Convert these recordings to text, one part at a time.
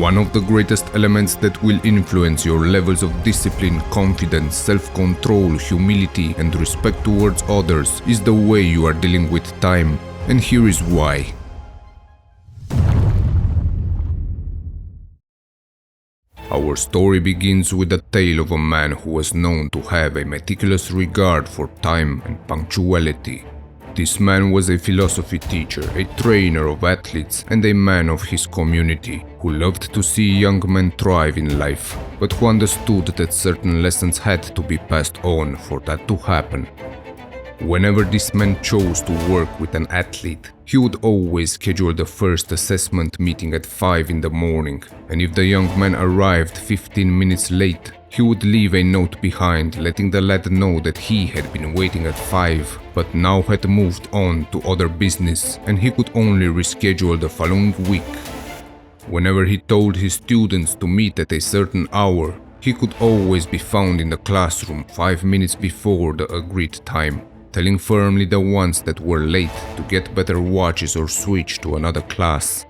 One of the greatest elements that will influence your levels of discipline, confidence, self-control, humility, and respect towards others is the way you are dealing with time. And here is why. Our story begins with the tale of a man who was known to have a meticulous regard for time and punctuality. This man was a philosophy teacher, a trainer of athletes, and a man of his community, who loved to see young men thrive in life, but who understood that certain lessons had to be passed on for that to happen. Whenever this man chose to work with an athlete, he would always schedule the first assessment meeting at 5 in the morning, and if the young man arrived 15 minutes late, he would leave a note behind letting the lad know that he had been waiting at 5, but now had moved on to other business and he could only reschedule the following week. Whenever he told his students to meet at a certain hour, he could always be found in the classroom 5 minutes before the agreed time, telling firmly the ones that were late to get better watches or switch to another class.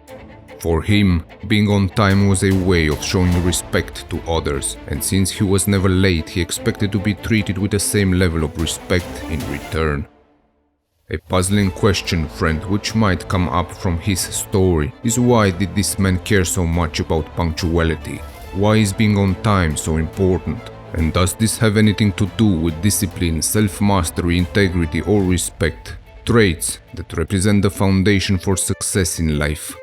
For him, being on time was a way of showing respect to others, and since he was never late, he expected to be treated with the same level of respect in return. A puzzling question, friend, which might come up from his story is why did this man care so much about punctuality? Why is being on time so important? And does this have anything to do with discipline, self-mastery, integrity, or respect? Traits that represent the foundation for success in life.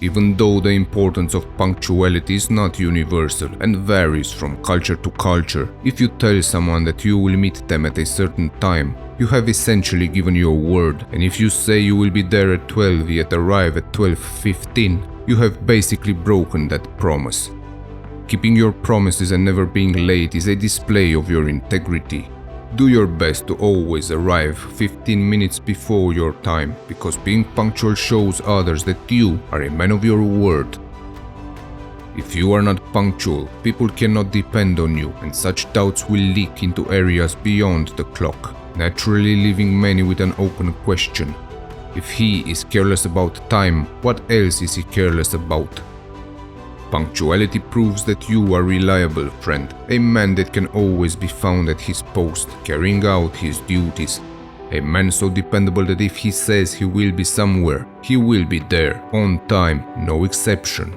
Even though the importance of punctuality is not universal and varies from culture to culture, if you tell someone that you will meet them at a certain time, you have essentially given your word, and if you say you will be there at 12 yet arrive at 12:15, you have basically broken that promise. Keeping your promises and never being late is a display of your integrity. Do your best to always arrive 15 minutes before your time, because being punctual shows others that you are a man of your word. If you are not punctual, people cannot depend on you, and such doubts will leak into areas beyond the clock, naturally leaving many with an open question. If he is careless about time, what else is he careless about? Punctuality proves that you are reliable, friend, a man that can always be found at his post, carrying out his duties. A man so dependable that if he says he will be somewhere, he will be there, on time, no exception.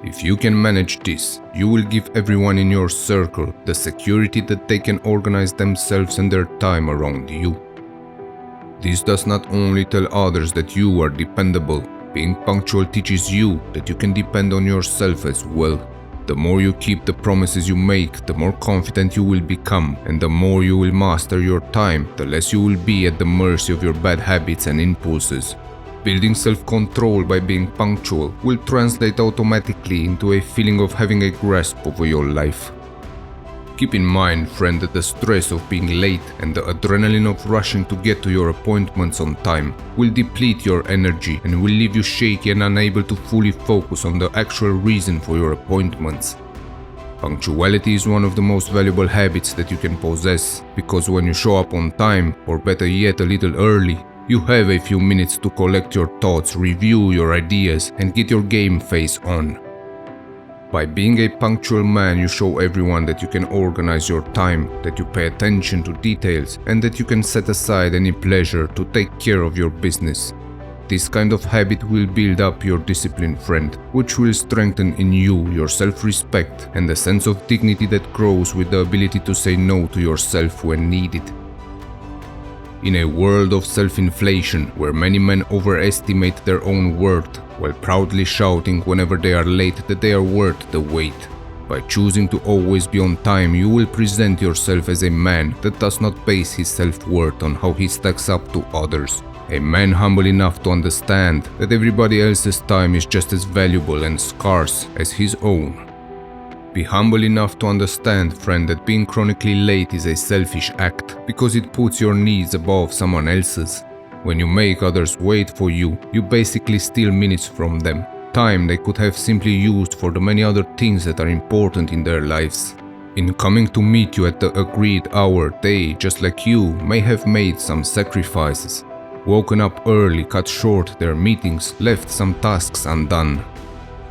If you can manage this, you will give everyone in your circle the security that they can organize themselves and their time around you. This does not only tell others that you are dependable. Being punctual teaches you that you can depend on yourself as well. The more you keep the promises you make, the more confident you will become, and the more you will master your time, the less you will be at the mercy of your bad habits and impulses. Building self-control by being punctual will translate automatically into a feeling of having a grasp over your life. Keep in mind, friend, that the stress of being late and the adrenaline of rushing to get to your appointments on time will deplete your energy and will leave you shaky and unable to fully focus on the actual reason for your appointments. Punctuality is one of the most valuable habits that you can possess, because when you show up on time, or better yet a little early, you have a few minutes to collect your thoughts, review your ideas, and get your game face on. By being a punctual man, you show everyone that you can organize your time, that you pay attention to details, and that you can set aside any pleasure to take care of your business. This kind of habit will build up your discipline, friend, which will strengthen in you your self-respect and the sense of dignity that grows with the ability to say no to yourself when needed. In a world of self-inflation, where many men overestimate their own worth, while proudly shouting whenever they are late that they are worth the wait, by choosing to always be on time, you will present yourself as a man that does not base his self-worth on how he stacks up to others. A man humble enough to understand that everybody else's time is just as valuable and scarce as his own. Be humble enough to understand, friend, that being chronically late is a selfish act, because it puts your needs above someone else's. When you make others wait for you, you basically steal minutes from them, time they could have simply used for the many other things that are important in their lives. In coming to meet you at the agreed hour, they, just like you, may have made some sacrifices. Woken up early, cut short their meetings, left some tasks undone.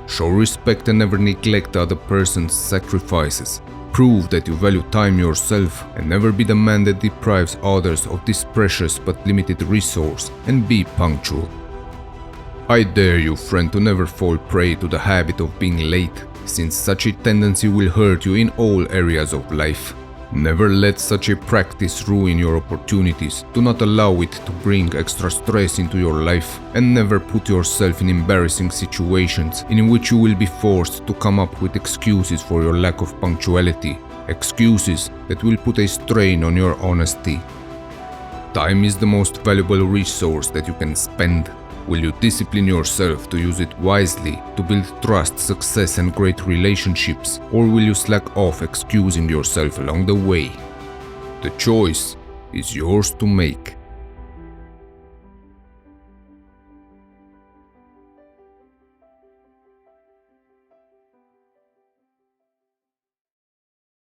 Show respect and never neglect the other person's sacrifices. Prove that you value time yourself and never be the man that deprives others of this precious but limited resource, and be punctual. I dare you, friend, to never fall prey to the habit of being late, since such a tendency will hurt you in all areas of life. Never let such a practice ruin your opportunities. Do not allow it to bring extra stress into your life, and never put yourself in embarrassing situations in which you will be forced to come up with excuses for your lack of punctuality, excuses that will put a strain on your honesty. Time is the most valuable resource that you can spend. Will you discipline yourself to use it wisely to build trust, success, and great relationships, or will you slack off excusing yourself along the way? The choice is yours to make.